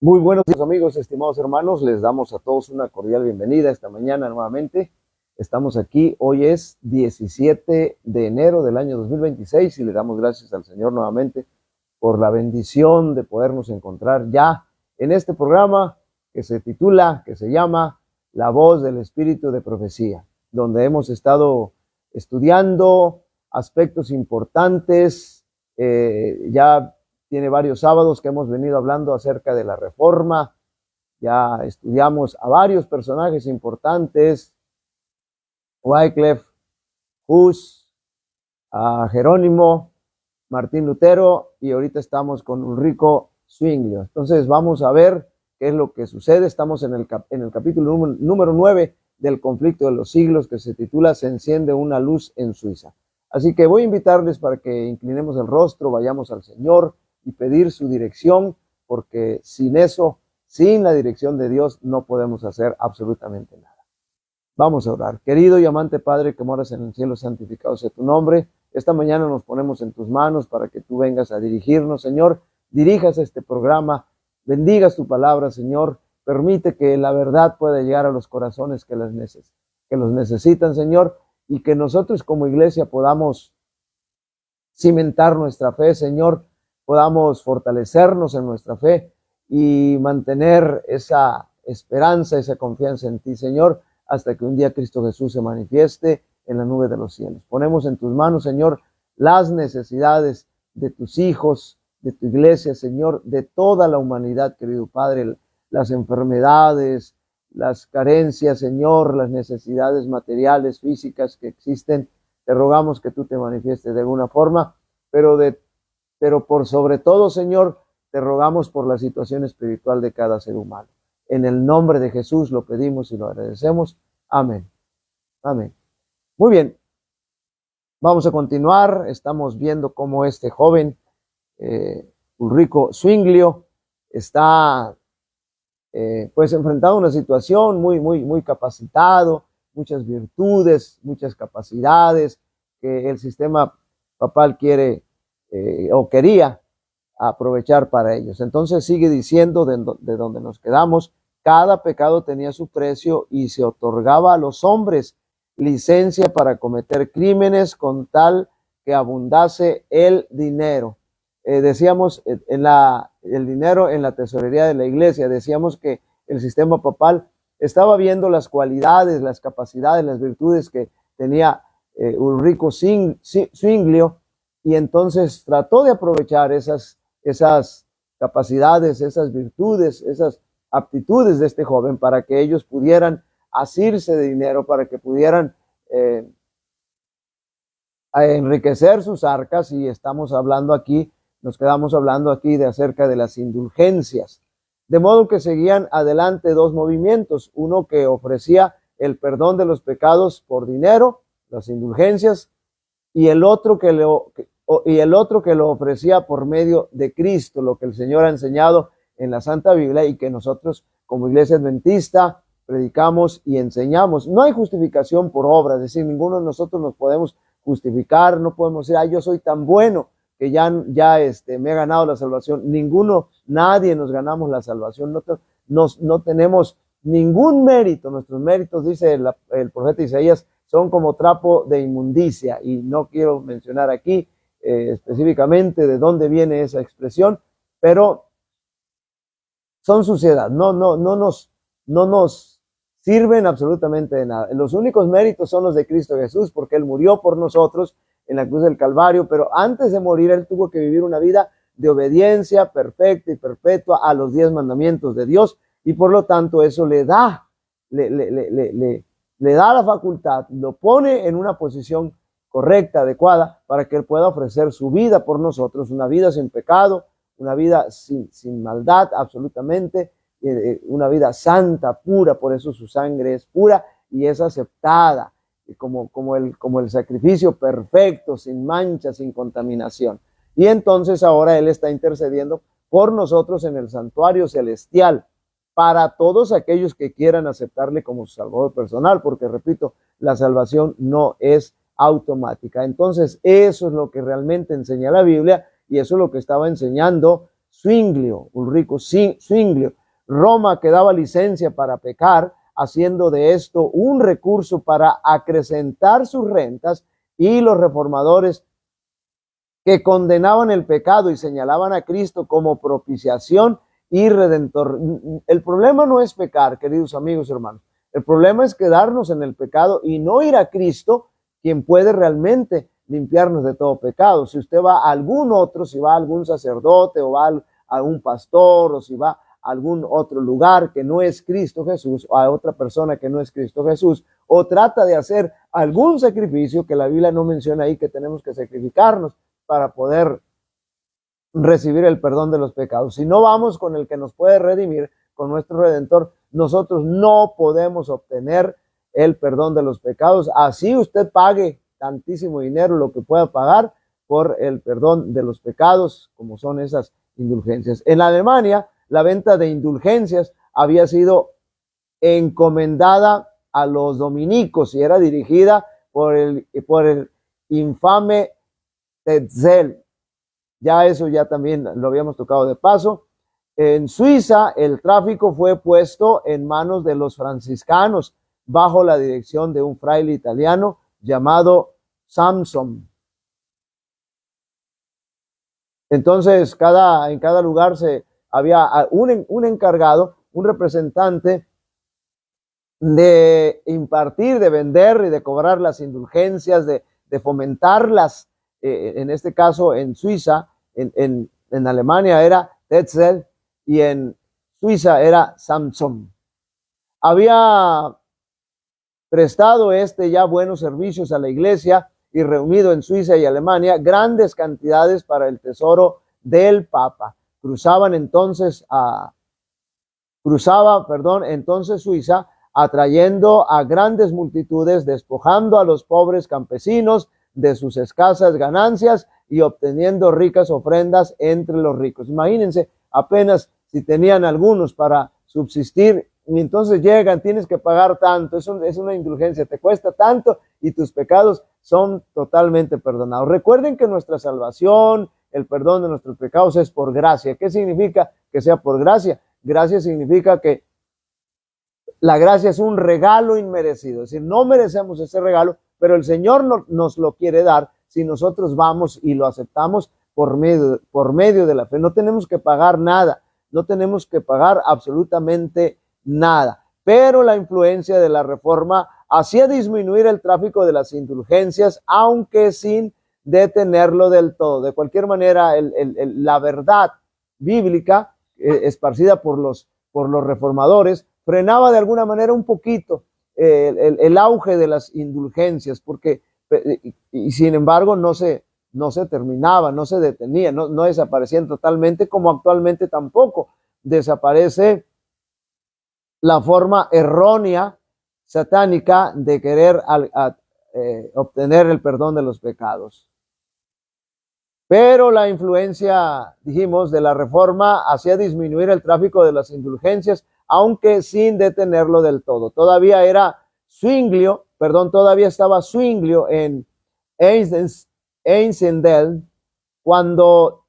Muy buenos días, amigos, estimados hermanos. Les damos a todos una cordial bienvenida esta mañana nuevamente. Estamos aquí, hoy es 17 de enero del año 2026 y le damos gracias al Señor nuevamente por la bendición de podernos encontrar ya en este programa que se llama La Voz del Espíritu de Profecía, donde hemos estado estudiando aspectos importantes. Ya tiene varios sábados que hemos venido hablando acerca de la Reforma. Ya estudiamos a varios personajes importantes: Wycliffe, Hus, a Jerónimo, Martín Lutero, y ahorita estamos con Ulrico Zwinglio. Entonces vamos a ver qué es lo que sucede. Estamos en el capítulo número 9 del conflicto de los siglos, que se titula Se enciende una luz en Suiza. Así que voy a invitarles para que inclinemos el rostro, vayamos al Señor y pedir su dirección, porque sin eso, sin la dirección de Dios, no podemos hacer absolutamente nada. Vamos a orar. Querido y amante Padre que moras en el cielo, santificado sea tu nombre. Esta mañana nos ponemos en tus manos para que tú vengas a dirigirnos, Señor. Dirijas este programa, bendigas tu palabra, Señor. Permite que la verdad pueda llegar a los corazones que los necesitan, Señor, y que nosotros como iglesia podamos cimentar nuestra fe, Señor, podamos fortalecernos en nuestra fe y mantener esa esperanza, esa confianza en ti, Señor, hasta que un día Cristo Jesús se manifieste en la nube de los cielos. Ponemos en tus manos, Señor, las necesidades de tus hijos, de tu iglesia, Señor, de toda la humanidad, querido Padre, las enfermedades, las carencias, Señor, las necesidades materiales, físicas que existen. Te rogamos que tú te manifiestes de alguna forma, pero por sobre todo, Señor, te rogamos por la situación espiritual de cada ser humano. En el nombre de Jesús lo pedimos y lo agradecemos. Amén. Amén. Muy bien. Vamos a continuar. Estamos viendo cómo este joven, Ulrico Zwinglio, está pues enfrentado a una situación muy capacitado, muchas virtudes, muchas capacidades que el sistema papal quiere o quería aprovechar para ellos. Entonces sigue diciendo de donde nos quedamos: cada pecado tenía su precio y se otorgaba a los hombres licencia para cometer crímenes con tal que abundase el dinero. Decíamos el dinero en la tesorería de la iglesia. Decíamos que el sistema papal estaba viendo las cualidades, las capacidades, las virtudes que tenía Ulrico Zwinglio, y entonces trató de aprovechar esas capacidades, esas virtudes, esas aptitudes de este joven para que ellos pudieran asirse de dinero, para que pudieran enriquecer sus arcas. Y nos quedamos hablando aquí de acerca de las indulgencias. De modo que seguían adelante dos movimientos: uno que ofrecía el perdón de los pecados por dinero, las indulgencias, y el otro que lo ofrecía por medio de Cristo, lo que el Señor ha enseñado en la Santa Biblia y que nosotros como Iglesia Adventista predicamos y enseñamos. No hay justificación por obra, es decir, ninguno de nosotros nos podemos justificar, no podemos decir, yo soy tan bueno que ya me he ganado la salvación. Nadie nos ganamos la salvación, no tenemos ningún mérito. Nuestros méritos, dice el profeta Isaías, son como trapo de inmundicia, y no quiero mencionar aquí específicamente de dónde viene esa expresión, pero son suciedad, no nos sirven absolutamente de nada. Los únicos méritos son los de Cristo Jesús, porque Él murió por nosotros en la cruz del Calvario, pero antes de morir Él tuvo que vivir una vida de obediencia perfecta y perpetua a los 10 mandamientos de Dios, y por lo tanto eso le da la facultad, lo pone en una posición correcta, adecuada, para que Él pueda ofrecer su vida por nosotros, una vida sin pecado, una vida sin maldad absolutamente, una vida santa, pura. Por eso su sangre es pura y es aceptada como el sacrificio perfecto, sin mancha, sin contaminación. Y entonces ahora Él está intercediendo por nosotros en el santuario celestial, para todos aquellos que quieran aceptarle como su Salvador personal, porque repito, la salvación no es automática. Entonces eso es lo que realmente enseña la Biblia, y eso es lo que estaba enseñando Zwinglio, Ulrico Zwinglio. Roma que daba licencia para pecar, haciendo de esto un recurso para acrecentar sus rentas, y los reformadores que condenaban el pecado y señalaban a Cristo como propiciación y redentor. El problema no es pecar, queridos amigos y hermanos. El problema es quedarnos en el pecado y no ir a Cristo, quien puede realmente limpiarnos de todo pecado. Si usted va a algún otro, si va a algún sacerdote o va a un pastor, o si va a algún otro lugar que no es Cristo Jesús, o a otra persona que no es Cristo Jesús, o trata de hacer algún sacrificio, que la Biblia no menciona ahí que tenemos que sacrificarnos para poder recibir el perdón de los pecados. Si no vamos con el que nos puede redimir, con nuestro Redentor, nosotros no podemos obtener el perdón de los pecados. Así usted pague tantísimo dinero, lo que pueda pagar por el perdón de los pecados, como son esas indulgencias. En Alemania, la venta de indulgencias había sido encomendada a los dominicos y era dirigida por el infame Tetzel. Ya eso ya también lo habíamos tocado de paso. En Suiza, el tráfico fue puesto en manos de los franciscanos bajo la dirección de un fraile italiano llamado Samson. Entonces, en cada lugar había un encargado, un representante de impartir, de vender y de cobrar las indulgencias, de fomentarlas. En este caso, en Suiza, en Alemania era Tetzel y en Suiza era Samson. Había prestado ya buenos servicios a la iglesia y reunido en Suiza y Alemania grandes cantidades para el tesoro del Papa. Cruzaba entonces Suiza, atrayendo a grandes multitudes, despojando a los pobres campesinos de sus escasas ganancias y obteniendo ricas ofrendas entre los ricos. Imagínense, apenas si tenían algunos para subsistir, y entonces llegan, tienes que pagar tanto, es una indulgencia, te cuesta tanto y tus pecados son totalmente perdonados. Recuerden que nuestra salvación, el perdón de nuestros pecados es por gracia. ¿Qué significa que sea por gracia? Gracia significa que la gracia es un regalo inmerecido, es decir, no merecemos ese regalo, pero el Señor nos lo quiere dar si nosotros vamos y lo aceptamos por medio de la fe. No tenemos que pagar nada, no tenemos que pagar absolutamente nada. Pero la influencia de la Reforma hacía disminuir el tráfico de las indulgencias, aunque sin detenerlo del todo. De cualquier manera, la verdad bíblica esparcida por los reformadores frenaba de alguna manera un poquito el auge de las indulgencias, porque y sin embargo no se terminaba, no se detenía, no desaparecían totalmente, como actualmente tampoco desaparece la forma errónea satánica de querer obtener el perdón de los pecados. Pero la influencia, dijimos, de la Reforma hacía disminuir el tráfico de las indulgencias, aunque sin detenerlo del todo. Todavía estaba Zwinglio en Einsendel cuando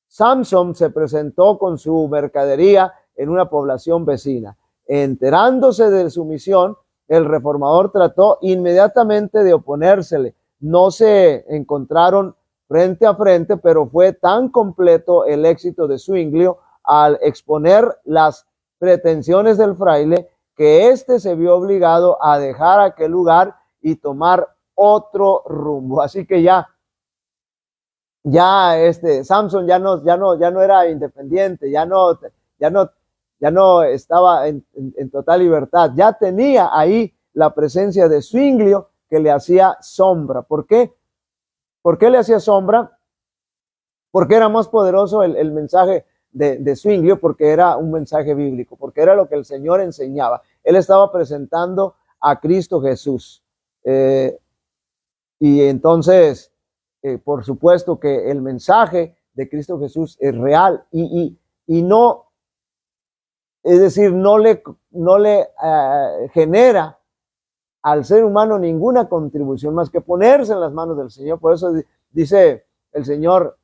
Samson se presentó con su mercadería en una población vecina. Enterándose de su misión, el reformador trató inmediatamente de oponérsele. No se encontraron frente a frente, pero fue tan completo el éxito de Zwinglio al exponer las pretensiones del fraile que éste se vio obligado a dejar aquel lugar y tomar otro rumbo. Así que Samson ya no era independiente, ya no estaba en total libertad, ya tenía ahí la presencia de Zwinglio que le hacía sombra. ¿Por qué? ¿Por qué le hacía sombra? Porque era más poderoso el mensaje de Zwinglio, porque era un mensaje bíblico, porque era lo que el Señor enseñaba. Él estaba presentando a Cristo Jesús. Y entonces, por supuesto que el mensaje de Cristo Jesús es real y no, es decir, no le genera al ser humano ninguna contribución más que ponerse en las manos del Señor. Por eso dice el Señor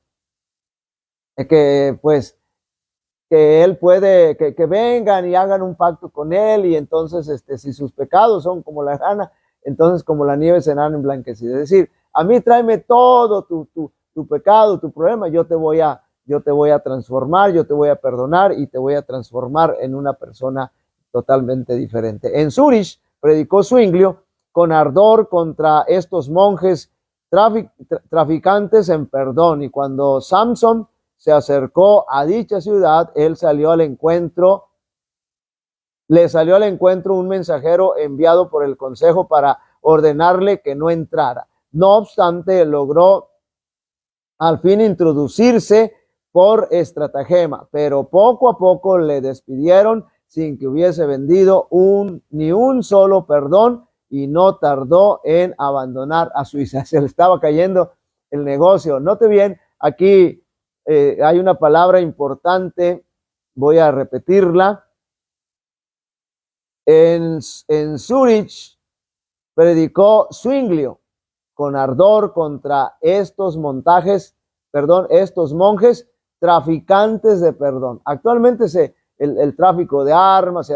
que pues que él puede, que vengan y hagan un pacto con él, y entonces si sus pecados son como la grana, entonces como la nieve serán emblanquecidas. Es decir, a mí tráeme todo tu pecado, tu problema, yo te voy a transformar, yo te voy a perdonar y te voy a transformar en una persona totalmente diferente. En Zurich predicó Zwinglio con ardor contra estos monjes traficantes en perdón, y cuando Samson se acercó a dicha ciudad, él le salió al encuentro un mensajero enviado por el consejo para ordenarle que no entrara. No obstante, logró al fin introducirse por estratagema, pero poco a poco le despidieron sin que hubiese vendido ni un solo perdón, y no tardó en abandonar a Suiza. Se le estaba cayendo el negocio. Note bien, aquí hay una palabra importante, voy a repetirla. En Zurich predicó Zwinglio con ardor contra estos monjes traficantes de perdón. Actualmente el tráfico de armas,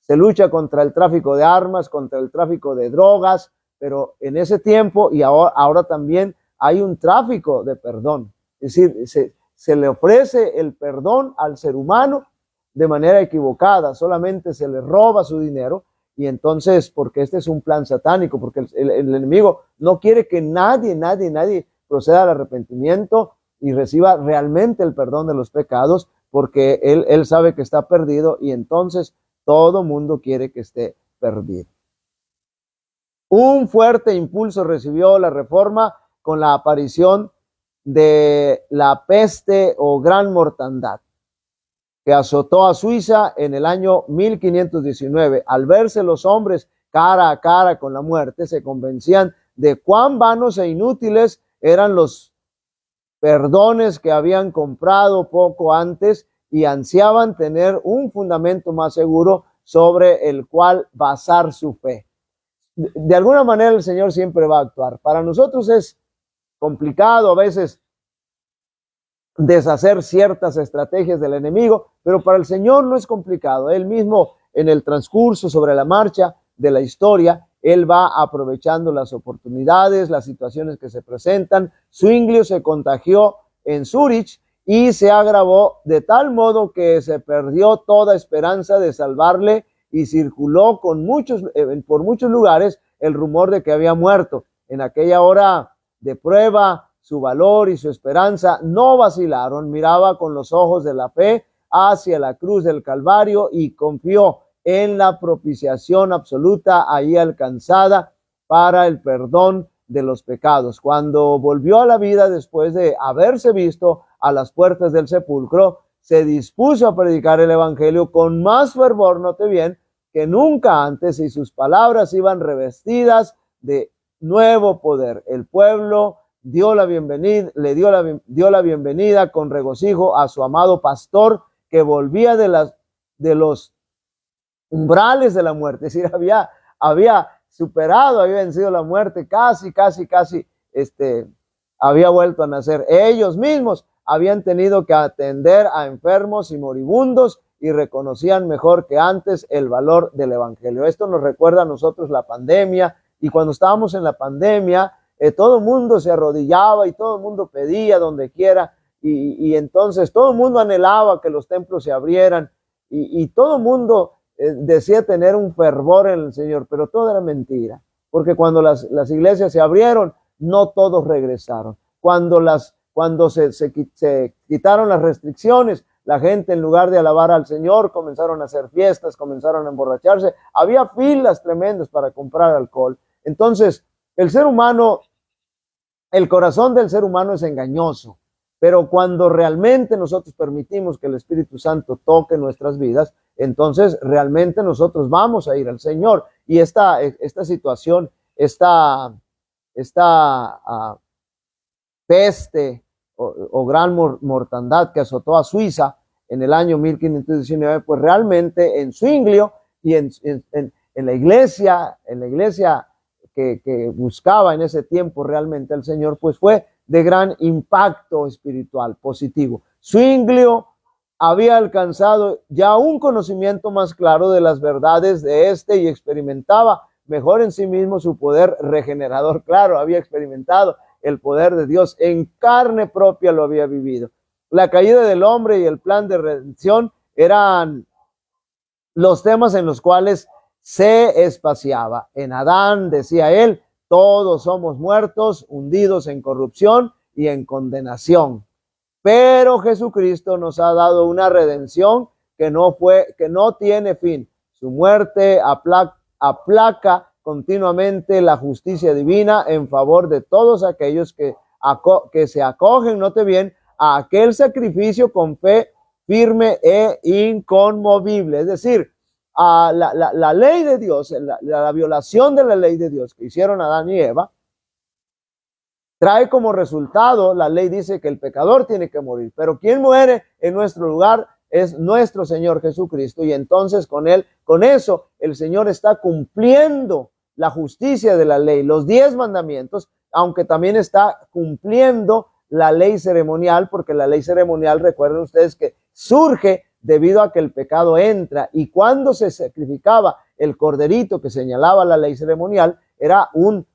se lucha contra el tráfico de armas, contra el tráfico de drogas, pero en ese tiempo y ahora también hay un tráfico de perdón. Es decir, se le ofrece el perdón al ser humano de manera equivocada, solamente se le roba su dinero, y entonces, porque este es un plan satánico, porque el enemigo no quiere que nadie proceda al arrepentimiento y reciba realmente el perdón de los pecados, porque él sabe que está perdido, y entonces todo mundo quiere que esté perdido. Un fuerte impulso recibió la Reforma con la aparición de la peste o gran mortandad, que azotó a Suiza en el año 1519. Al verse los hombres cara a cara con la muerte, se convencían de cuán vanos e inútiles eran los perdones que habían comprado poco antes, y ansiaban tener un fundamento más seguro sobre el cual basar su fe. De alguna manera el Señor siempre va a actuar. Para nosotros es complicado a veces deshacer ciertas estrategias del enemigo, pero para el Señor no es complicado. Él mismo, en el transcurso, sobre la marcha de la historia, él va aprovechando las oportunidades, las situaciones que se presentan. Zwinglio se contagió en Zurich y se agravó de tal modo que se perdió toda esperanza de salvarle, y circuló por muchos lugares el rumor de que había muerto. En aquella hora de prueba, su valor y su esperanza no vacilaron. Miraba con los ojos de la fe hacia la cruz del Calvario y confió en la propiciación absoluta ahí alcanzada para el perdón de los pecados. Cuando volvió a la vida después de haberse visto a las puertas del sepulcro, se dispuso a predicar el evangelio con más fervor, note bien, que nunca antes, y sus palabras iban revestidas de nuevo poder. El pueblo dio la bienvenida con regocijo a su amado pastor, que volvía de los umbrales de la muerte. Es decir, había superado, había vencido la muerte, casi, había vuelto a nacer. Ellos mismos habían tenido que atender a enfermos y moribundos, y reconocían mejor que antes el valor del evangelio. Esto nos recuerda a nosotros la pandemia, y cuando estábamos en la pandemia, todo el mundo se arrodillaba y todo el mundo pedía donde quiera, y entonces todo el mundo anhelaba que los templos se abrieran, y todo el mundo decía tener un fervor en el Señor, pero todo era mentira, porque cuando las iglesias se abrieron, no todos regresaron. Cuando se quitaron las restricciones, la gente, en lugar de alabar al Señor, comenzaron a hacer fiestas, comenzaron a emborracharse. Había filas tremendas para comprar alcohol. Entonces, el corazón del ser humano es engañoso, pero cuando realmente nosotros permitimos que el Espíritu Santo toque nuestras vidas, entonces realmente nosotros vamos a ir al Señor. Y esta situación, esta peste o gran mortandad que azotó a Suiza en el año 1519, pues realmente en Zwinglio y en la iglesia que buscaba en ese tiempo realmente al Señor, pues fue de gran impacto espiritual positivo. Zwinglio había alcanzado ya un conocimiento más claro de las verdades de y experimentaba mejor en sí mismo su poder regenerador. Claro, había experimentado el poder de Dios, en carne propia lo había vivido. La caída del hombre y el plan de redención eran los temas en los cuales se espaciaba. En Adán, decía él, todos somos muertos, hundidos en corrupción y en condenación. Pero Jesucristo nos ha dado una redención que no tiene fin. Su muerte aplaca continuamente la justicia divina en favor de todos aquellos que se acogen, note bien, a aquel sacrificio con fe firme e inconmovible. Es decir, a la ley de Dios, la violación de la ley de Dios que hicieron Adán y Eva, trae como resultado, la ley dice que el pecador tiene que morir, pero quien muere en nuestro lugar es nuestro Señor Jesucristo, y entonces con eso, el Señor está cumpliendo la justicia de la ley, los 10 mandamientos, aunque también está cumpliendo la ley ceremonial, porque la ley ceremonial, recuerden ustedes que surge debido a que el pecado entra, y cuando se sacrificaba el corderito que señalaba la ley ceremonial, era un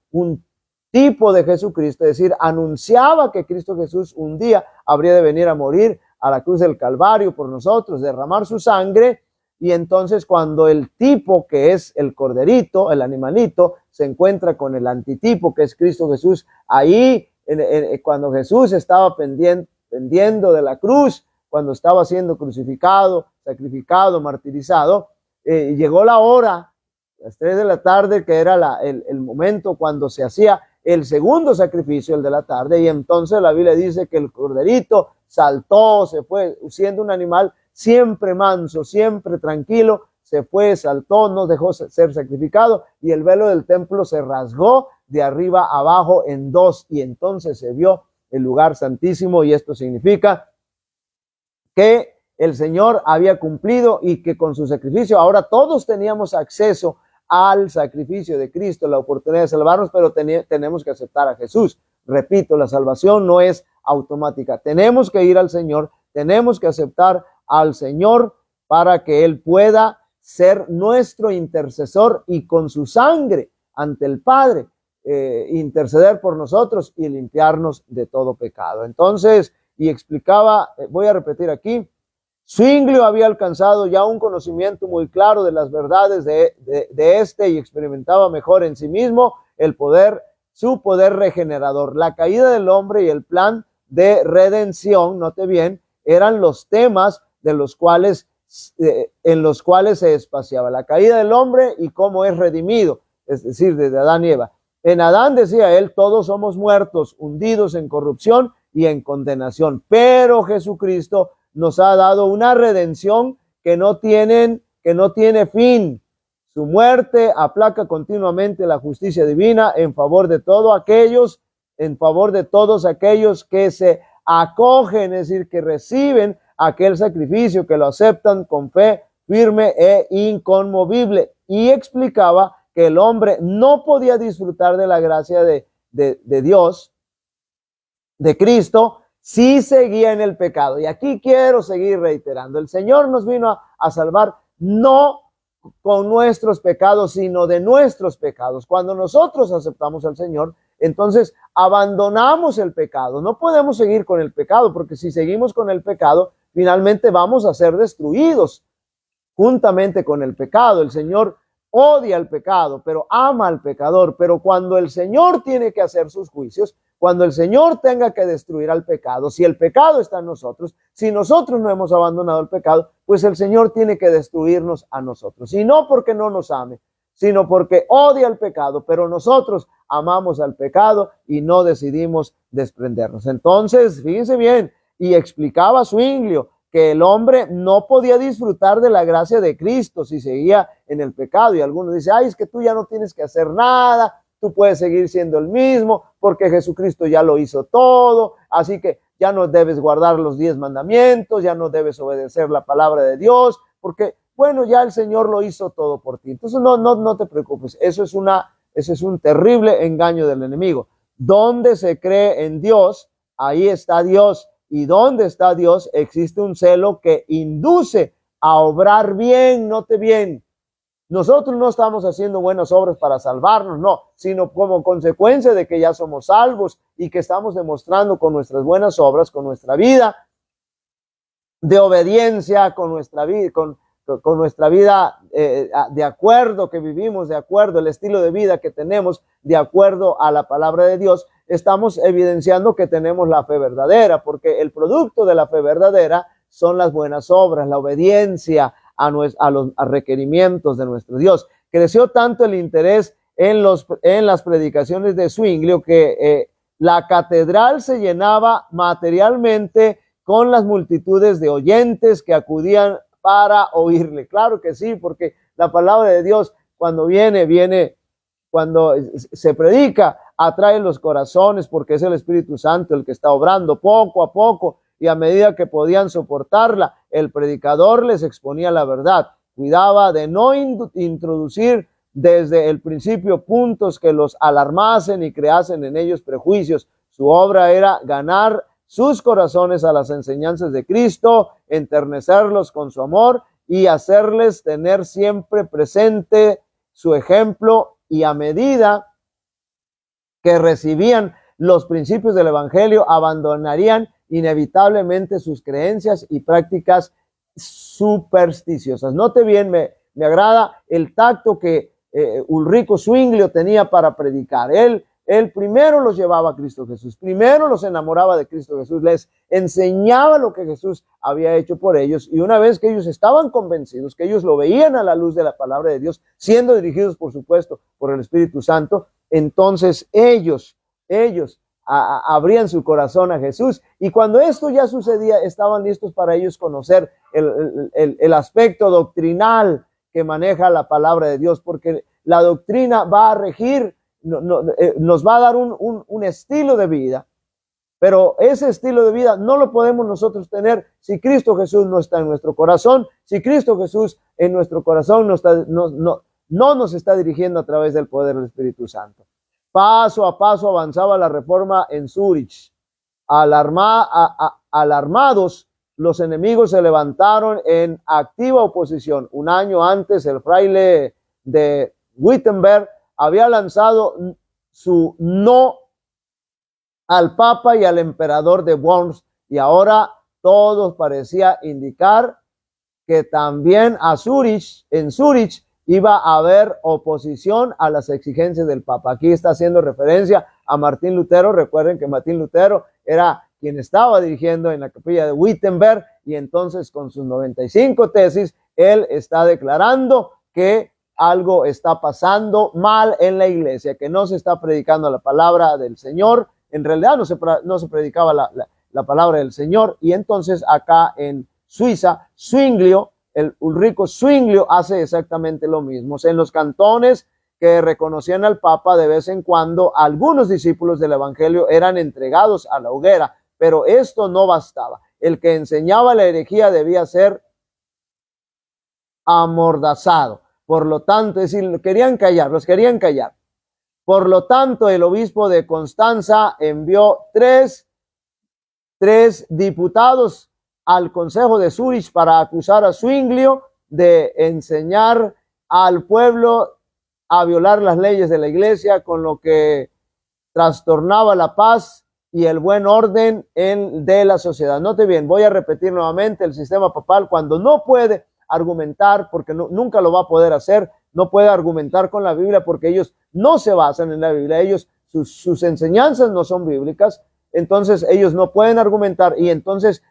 tipo de Jesucristo, es decir, anunciaba que Cristo Jesús un día habría de venir a morir a la cruz del Calvario por nosotros, derramar su sangre, y entonces cuando el tipo que es el corderito, el animalito, se encuentra con el antitipo que es Cristo Jesús, ahí cuando Jesús estaba pendiendo de la cruz, cuando estaba siendo crucificado, sacrificado, martirizado, llegó la hora, las 3 de la tarde, que era el momento cuando se hacía el segundo sacrificio, el de la tarde, y entonces la Biblia dice que el corderito saltó, se fue, siendo un animal siempre manso, siempre tranquilo, se fue, saltó, no dejó ser sacrificado, y el velo del templo se rasgó de arriba abajo en 2, y entonces se vio el lugar santísimo, y esto significa que el Señor había cumplido y que con su sacrificio ahora todos teníamos acceso al sacrificio de Cristo, la oportunidad de salvarnos, pero tenemos que aceptar a Jesús. Repito, la salvación no es automática. Tenemos que ir al Señor, tenemos que aceptar al Señor para que Él pueda ser nuestro intercesor y con su sangre ante el Padre interceder por nosotros y limpiarnos de todo pecado. Entonces, y explicaba, voy a repetir aquí, Zwinglio había alcanzado ya un conocimiento muy claro de las verdades de y experimentaba mejor en sí mismo su poder regenerador. La caída del hombre y el plan de redención, note bien, eran los temas en los cuales se espaciaba. La caída del hombre y cómo es redimido, es decir, desde Adán y Eva. En Adán, decía él, todos somos muertos, hundidos en corrupción y en condenación, pero Jesucristo nos ha dado una redención que no tiene fin. Su muerte aplaca continuamente la justicia divina en favor de todos aquellos que se acogen, es decir, que reciben aquel sacrificio, que lo aceptan con fe firme e inconmovible. Y explicaba que el hombre no podía disfrutar de la gracia de Dios, de Cristo, si seguía en el pecado. Y aquí quiero seguir reiterando, el Señor nos vino a salvar no con nuestros pecados, sino de nuestros pecados. Cuando nosotros aceptamos al Señor, entonces abandonamos el pecado. No podemos seguir con el pecado, porque si seguimos con el pecado, finalmente vamos a ser destruidos juntamente con el pecado. El Señor odia el pecado, pero ama al pecador. Pero cuando el Señor tiene que hacer sus juicios, cuando el Señor tenga que destruir al pecado, si el pecado está en nosotros, si nosotros no hemos abandonado el pecado, pues el Señor tiene que destruirnos a nosotros. Y no porque no nos ame, sino porque odia el pecado, pero nosotros amamos al pecado y no decidimos desprendernos. Entonces, fíjense bien, y explicaba Zwinglio que el hombre no podía disfrutar de la gracia de Cristo si seguía en el pecado. Y algunos dicen, ay, es que tú ya no tienes que hacer nada, tú puedes seguir siendo el mismo porque Jesucristo ya lo hizo todo, así que ya no debes guardar los 10 mandamientos, ya no debes obedecer la palabra de Dios, porque, bueno, ya el Señor lo hizo todo por ti. Entonces no te preocupes, eso es un terrible engaño del enemigo. Donde se cree en Dios, ahí está Dios. y donde está Dios existe un celo que induce a obrar bien. Note bien, nosotros no estamos haciendo buenas obras para salvarnos, no, sino como consecuencia de que ya somos salvos y que estamos demostrando con nuestras buenas obras, con nuestra vida de obediencia, con nuestra vida de acuerdo, que vivimos de acuerdo, el estilo de vida que tenemos de acuerdo a la palabra de Dios, estamos evidenciando que tenemos la fe verdadera, porque el producto de la fe verdadera son las buenas obras, la obediencia a los requerimientos de nuestro Dios. Creció tanto el interés en las predicaciones de Zwinglio que la catedral se llenaba materialmente con las multitudes de oyentes que acudían para oírle. Claro que sí, porque la palabra de Dios cuando cuando se predica, atrae los corazones, porque es el Espíritu Santo el que está obrando poco a poco, y a medida que podían soportarla, el predicador les exponía la verdad. Cuidaba de no introducir desde el principio puntos que los alarmasen y creasen en ellos prejuicios. Su obra era ganar sus corazones a las enseñanzas de Cristo, enternecerlos con su amor y hacerles tener siempre presente su ejemplo, y a medida que recibían los principios del Evangelio, abandonarían inevitablemente sus creencias y prácticas supersticiosas. Note bien, me agrada el tacto que Ulrico Zwinglio tenía para predicar. Él primero los llevaba a Cristo Jesús, primero los enamoraba de Cristo Jesús, les enseñaba lo que Jesús había hecho por ellos, y una vez que ellos estaban convencidos, que ellos lo veían a la luz de la palabra de Dios, siendo dirigidos, por supuesto, por el Espíritu Santo, entonces ellos abrían su corazón a Jesús, y cuando esto ya sucedía, estaban listos para ellos conocer el aspecto doctrinal que maneja la palabra de Dios, porque la doctrina va a regir, nos va a dar un estilo de vida, pero ese estilo de vida no lo podemos nosotros tener si Cristo Jesús no está en nuestro corazón, si Cristo Jesús en nuestro corazón no nos está dirigiendo a través del poder del Espíritu Santo. Paso a paso avanzaba la reforma en Zúrich. Alarmados, los enemigos se levantaron en activa oposición. Un año antes, el fraile de Wittenberg había lanzado su no al Papa y al emperador de Worms, y ahora todo parecía indicar que también en Zúrich iba a haber oposición a las exigencias del Papa. Aquí está haciendo referencia a Martín Lutero. Recuerden que Martín Lutero era quien estaba dirigiendo en la capilla de Wittenberg, y entonces con sus 95 tesis, él está declarando que algo está pasando mal en la iglesia, que no se está predicando la palabra del Señor. En realidad no se predicaba la palabra del Señor. Y entonces acá en Suiza, el Ulrico Zwinglio hace exactamente lo mismo. En los cantones que reconocían al Papa, de vez en cuando algunos discípulos del Evangelio eran entregados a la hoguera, pero esto no bastaba. El que enseñaba la herejía debía ser amordazado. Por lo tanto, es decir, los querían callar. Por lo tanto, el obispo de Constanza envió tres diputados al Consejo de Zúrich para acusar a Zwinglio de enseñar al pueblo a violar las leyes de la iglesia, con lo que trastornaba la paz y el buen orden de la sociedad. Note bien, voy a repetir nuevamente: el sistema papal, cuando no puede argumentar, porque nunca lo va a poder hacer, no puede argumentar con la Biblia, porque ellos no se basan en la Biblia, sus enseñanzas no son bíblicas, entonces ellos no pueden argumentar, y entonces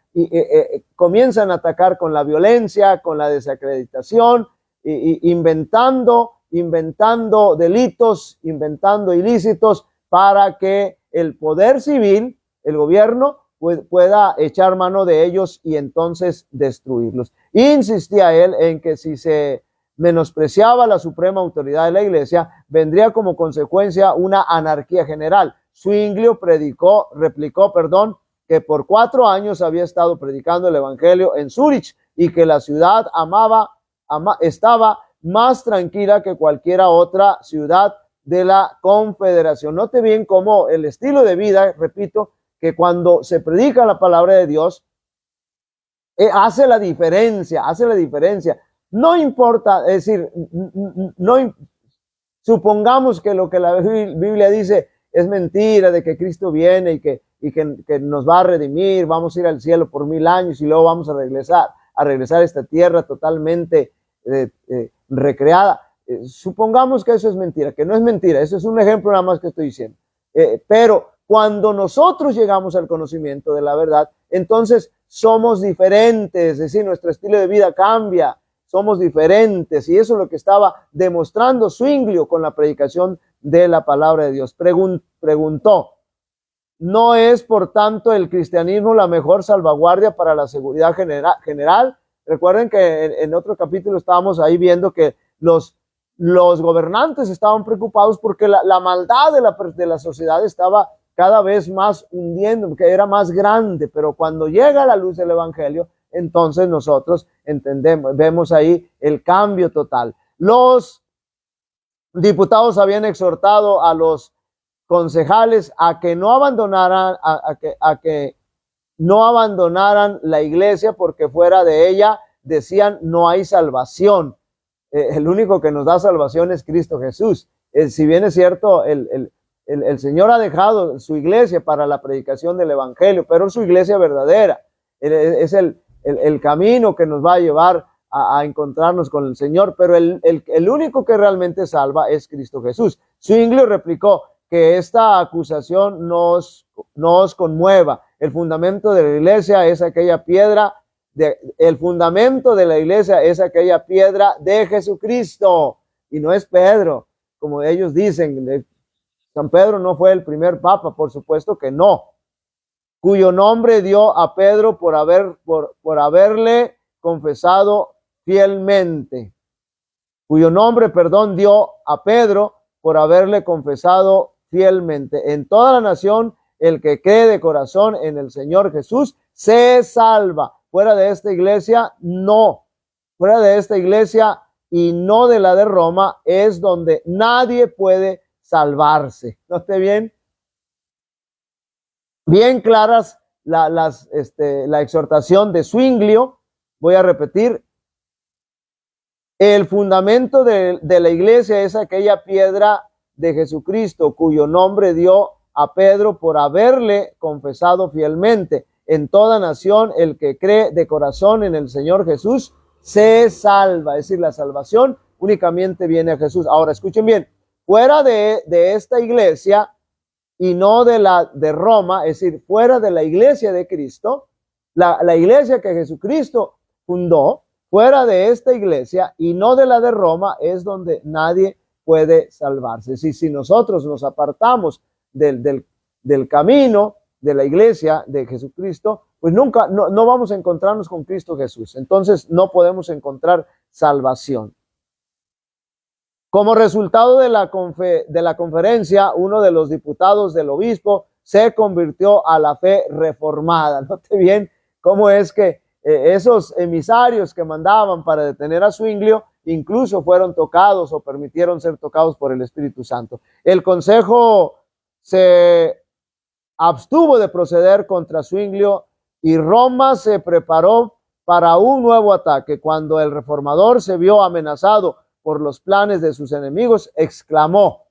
comienzan a atacar con la violencia, con la desacreditación, inventando delitos, inventando ilícitos, para que el poder civil, el gobierno, pueda echar mano de ellos y entonces destruirlos. Insistía él en que si se menospreciaba la suprema autoridad de la iglesia, vendría como consecuencia una anarquía general. Zwinglio replicó, que por 4 años había estado predicando el evangelio en Zúrich, y que la ciudad estaba más tranquila que cualquier otra ciudad de la Confederación. Note bien cómo el estilo de vida, repito, que cuando se predica la palabra de Dios, hace la diferencia. No importa, es decir, no, supongamos que lo que la Biblia dice es mentira, de que Cristo viene y que nos va a redimir, vamos a ir al cielo por 1000 años y luego vamos a regresar a esta tierra totalmente recreada. Supongamos que eso es mentira, que no es mentira, eso es un ejemplo nada más que estoy diciendo. Pero cuando nosotros llegamos al conocimiento de la verdad, entonces somos diferentes, es decir, nuestro estilo de vida cambia, somos diferentes, y eso es lo que estaba demostrando Zwinglio con la predicación de la palabra de Dios. Preguntó, ¿no es por tanto el cristianismo la mejor salvaguardia para la seguridad general? Recuerden que en otro capítulo estábamos ahí viendo que los gobernantes estaban preocupados porque la maldad de la sociedad estaba cada vez más hundiendo, que era más grande, pero cuando llega la luz del evangelio, entonces nosotros vemos ahí el cambio total. Los diputados habían exhortado a los concejales a que no abandonaran, a que no abandonaran la iglesia, porque fuera de ella, decían, no hay salvación. El único que nos da salvación es Cristo Jesús. Si bien es cierto, el Señor ha dejado su iglesia para la predicación del evangelio, pero su iglesia verdadera es el camino que nos va a llevar a encontrarnos con el Señor, pero el único que realmente salva es Cristo Jesús. Zwinglio replicó que esta acusación no os conmueva. El fundamento de la iglesia es aquella piedra, el fundamento de la iglesia es aquella piedra de Jesucristo, y no es Pedro, como ellos dicen. San Pedro no fue el primer papa, por supuesto que no, cuyo nombre dio a Pedro por haberle confesado fielmente. Cuyo nombre, dio a Pedro por haberle confesado fielmente. En toda la nación, el que cree de corazón en el Señor Jesús se salva. Fuera de esta iglesia, no. Fuera de esta iglesia y no de la de Roma, es donde nadie puede salvarse. ¿Note bien? Bien claras la exhortación de Zwinglio. Voy a repetir. El fundamento de la iglesia es aquella piedra de Jesucristo, cuyo nombre dio a Pedro por haberle confesado fielmente. En toda nación, el que cree de corazón en el Señor Jesús se salva. Es decir, la salvación únicamente viene a Jesús. Ahora, escuchen bien. Fuera de esta iglesia y no de la de Roma, es decir, fuera de la iglesia de Cristo, la iglesia que Jesucristo fundó, fuera de esta iglesia y no de la de Roma, es donde nadie puede salvarse. Es decir, si nosotros nos apartamos del camino de la iglesia de Jesucristo, pues nunca, no vamos a encontrarnos con Cristo Jesús. Entonces no podemos encontrar salvación. Como resultado de la conferencia, uno de los diputados del obispo se convirtió a la fe reformada. Note bien cómo es que esos emisarios que mandaban para detener a Zwinglio incluso fueron tocados o permitieron ser tocados por el Espíritu Santo. El consejo se abstuvo de proceder contra Zwinglio y Roma se preparó para un nuevo ataque. Cuando el reformador se vio amenazado por los planes de sus enemigos, exclamó: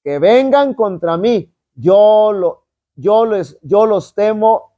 que vengan contra mí, yo los temo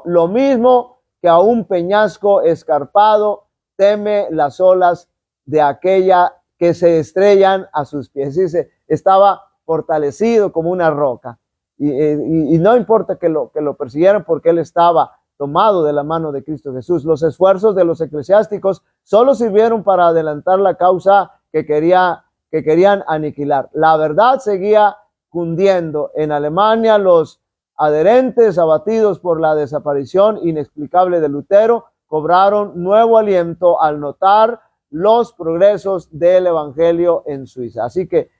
lo mismo que a un peñasco escarpado teme las olas de aquella que se estrellan a sus pies. Dice, estaba fortalecido como una roca, y no importa que lo persiguieran, porque él estaba tomado de la mano de Cristo Jesús. Los esfuerzos de los eclesiásticos solo sirvieron para adelantar la causa que querían aniquilar. La verdad seguía cundiendo. En Alemania, los adherentes, abatidos por la desaparición inexplicable de Lutero, cobraron nuevo aliento al notar los progresos del evangelio en Suiza. Así que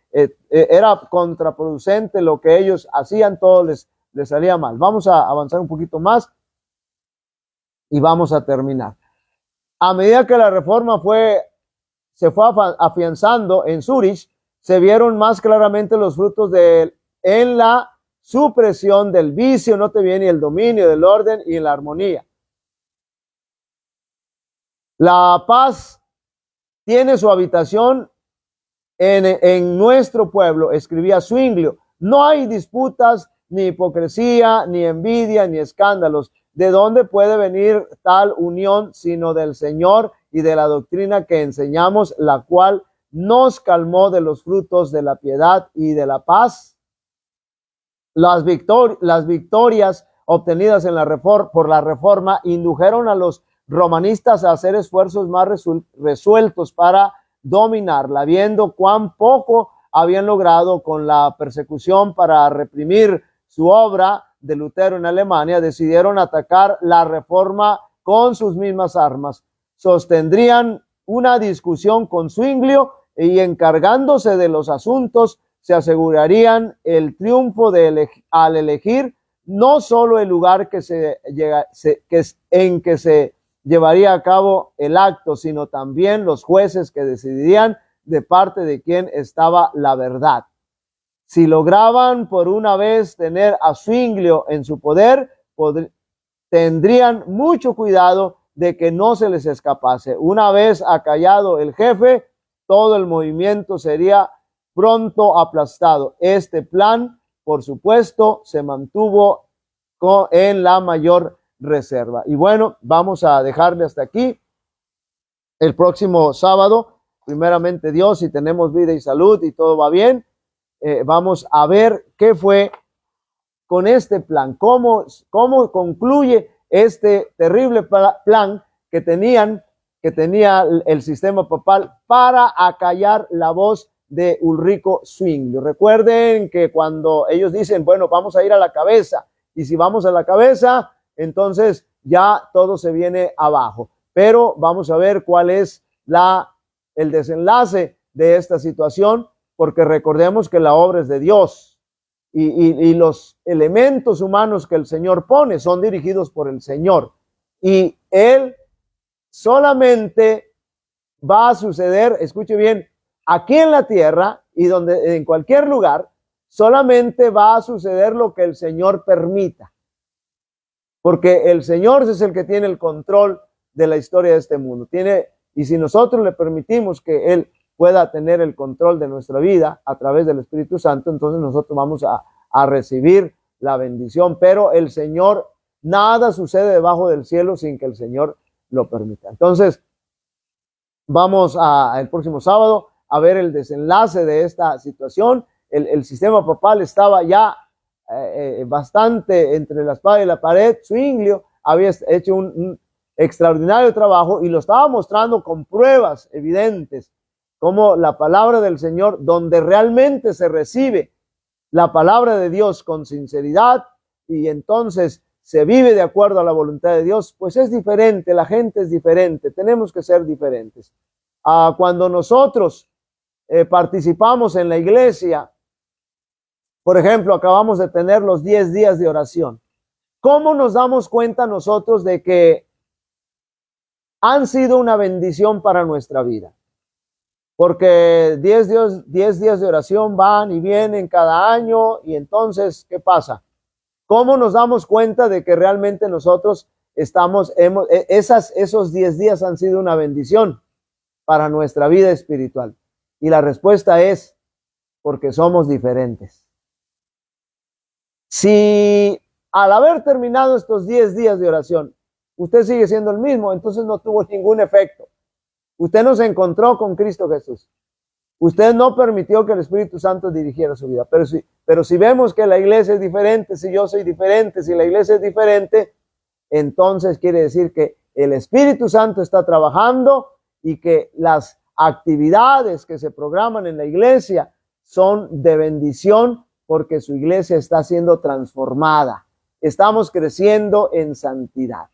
era contraproducente lo que ellos hacían, todo les salía mal. Vamos a avanzar un poquito más y vamos a terminar. A medida que la reforma se fue afianzando en Zúrich, se vieron más claramente los frutos en la supresión del vicio, no te viene el dominio del orden y la armonía. La paz tiene su habitación en nuestro pueblo, escribía Zwinglio. No hay disputas, ni hipocresía, ni envidia, ni escándalos. ¿De dónde puede venir tal unión sino del Señor y de la doctrina que enseñamos, la cual nos calmó de los frutos de la piedad y de la paz? Las victorias obtenidas por la reforma indujeron a los romanistas a hacer esfuerzos más resueltos para dominarla, viendo cuán poco habían logrado con la persecución para reprimir su obra de Lutero en Alemania. Decidieron atacar la reforma con sus mismas armas. Sostendrían una discusión con Zwinglio y, encargándose de los asuntos, se asegurarían el triunfo al elegir no solo el lugar en que se llevaría a cabo el acto, sino también los jueces que decidirían de parte de quién estaba la verdad. Si lograban por una vez tener a Zwinglio en su poder, tendrían mucho cuidado de que no se les escapase. Una vez acallado el jefe, todo el movimiento sería pronto aplastado. Este plan, por supuesto, se mantuvo en la mayor reserva. Y bueno, vamos a dejarle hasta aquí. El próximo sábado, primeramente Dios, si tenemos vida y salud y todo va bien, vamos a ver qué fue con este plan, cómo concluye este terrible plan que tenía el sistema papal para acallar la voz de Ulrico Zwinglio. Recuerden que cuando ellos dicen, bueno, vamos a ir a la cabeza, y si vamos a la cabeza, entonces ya todo se viene abajo. Pero vamos a ver cuál es el desenlace de esta situación, porque recordemos que la obra es de Dios y los elementos humanos que el Señor pone son dirigidos por el Señor. Y Él solamente va a suceder, escuche bien, aquí en la tierra y en cualquier lugar, solamente va a suceder lo que el Señor permita. Porque el Señor es el que tiene el control de la historia de este mundo. Y si nosotros le permitimos que Él pueda tener el control de nuestra vida a través del Espíritu Santo, entonces nosotros vamos a recibir la bendición. Pero el Señor, nada sucede debajo del cielo sin que el Señor lo permita. Entonces, vamos el próximo sábado a ver el desenlace de esta situación. El sistema papal estaba ya bastante entre la espada y la pared. Zwinglio había hecho un extraordinario trabajo y lo estaba mostrando con pruebas evidentes, como la palabra del Señor, donde realmente se recibe la palabra de Dios con sinceridad y entonces se vive de acuerdo a la voluntad de Dios, pues es diferente, la gente es diferente, tenemos que ser diferentes. Cuando nosotros participamos en la iglesia, por ejemplo, acabamos de tener los 10 días de oración. ¿Cómo nos damos cuenta nosotros de que han sido una bendición para nuestra vida? Porque 10 días de oración van y vienen cada año y entonces, ¿qué pasa? ¿Cómo nos damos cuenta de que realmente nosotros esos 10 días han sido una bendición para nuestra vida espiritual? Y la respuesta es porque somos diferentes. Si al haber terminado estos 10 días de oración, usted sigue siendo el mismo, entonces no tuvo ningún efecto. Usted no se encontró con Cristo Jesús. Usted no permitió que el Espíritu Santo dirigiera su vida. Pero si vemos que la iglesia es diferente, si yo soy diferente, si la iglesia es diferente, entonces quiere decir que el Espíritu Santo está trabajando y que las actividades que se programan en la iglesia son de bendición porque su iglesia está siendo transformada. Estamos creciendo en santidad.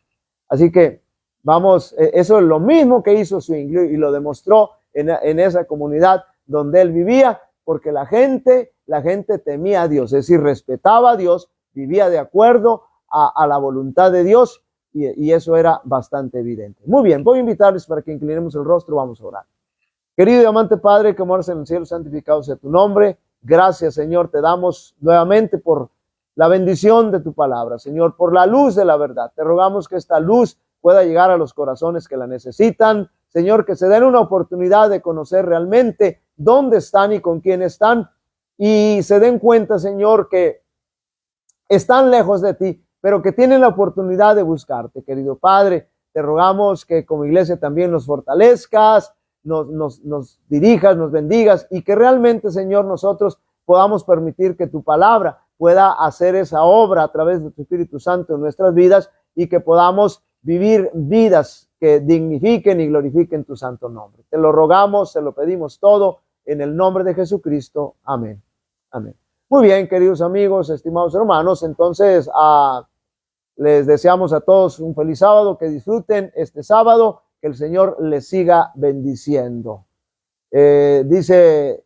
Así que vamos, eso es lo mismo que hizo Zwinglio y lo demostró en esa comunidad donde él vivía, porque la gente temía a Dios, es decir, respetaba a Dios, vivía de acuerdo a la voluntad de Dios y eso era bastante evidente. Muy bien, voy a invitarles para que inclinemos el rostro, vamos a orar. Querido y amante Padre, que moras en el cielo, santificado sea tu nombre. Gracias, Señor, te damos nuevamente por la bendición de tu palabra, Señor, por la luz de la verdad. Te rogamos que esta luz pueda llegar a los corazones que la necesitan, Señor, que se den una oportunidad de conocer realmente dónde están y con quién están, y se den cuenta, Señor, que están lejos de ti, pero que tienen la oportunidad de buscarte, querido Padre. Te rogamos que como iglesia también nos fortalezcas, nos dirijas, nos bendigas, y que realmente, Señor, nosotros podamos permitir que tu palabra pueda hacer esa obra a través de tu Espíritu Santo en nuestras vidas, y que podamos vivir vidas que dignifiquen y glorifiquen tu santo nombre. Te lo rogamos, te lo pedimos todo en el nombre de Jesucristo. Amén. Amén. Muy bien, queridos amigos, estimados hermanos, entonces les deseamos a todos un feliz sábado, que disfruten este sábado, que el Señor les siga bendiciendo. Dice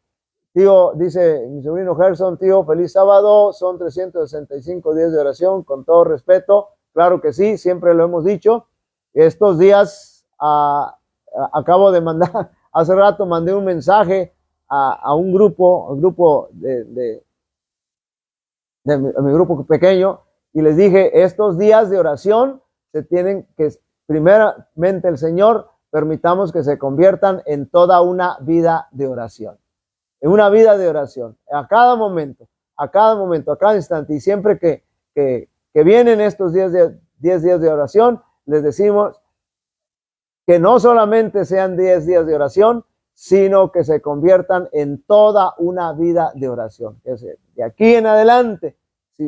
mi sobrino Gerson, tío, feliz sábado, son 365 días de oración, con todo respeto. Claro que sí, siempre lo hemos dicho. Estos días acabo de mandar, hace rato mandé un mensaje a un grupo de mi grupo pequeño, y les dije, estos días de oración se tienen que, primeramente el Señor, permitamos que se conviertan en toda una vida de oración. En una vida de oración, a cada momento, a cada instante. Y siempre que vienen estos 10 días de oración, les decimos que no solamente sean 10 días de oración, sino que se conviertan en toda una vida de oración. De aquí en adelante,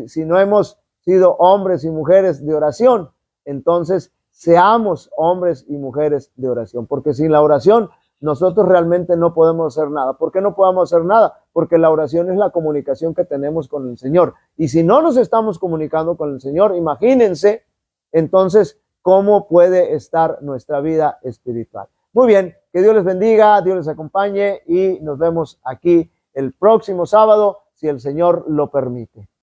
si no hemos sido hombres y mujeres de oración, entonces seamos hombres y mujeres de oración, porque sin la oración nosotros realmente no podemos hacer nada. ¿Por qué no podemos hacer nada? Porque la oración es la comunicación que tenemos con el Señor. Y si no nos estamos comunicando con el Señor, imagínense entonces cómo puede estar nuestra vida espiritual. Muy bien, que Dios les bendiga, Dios les acompañe, y nos vemos aquí el próximo sábado, si el Señor lo permite.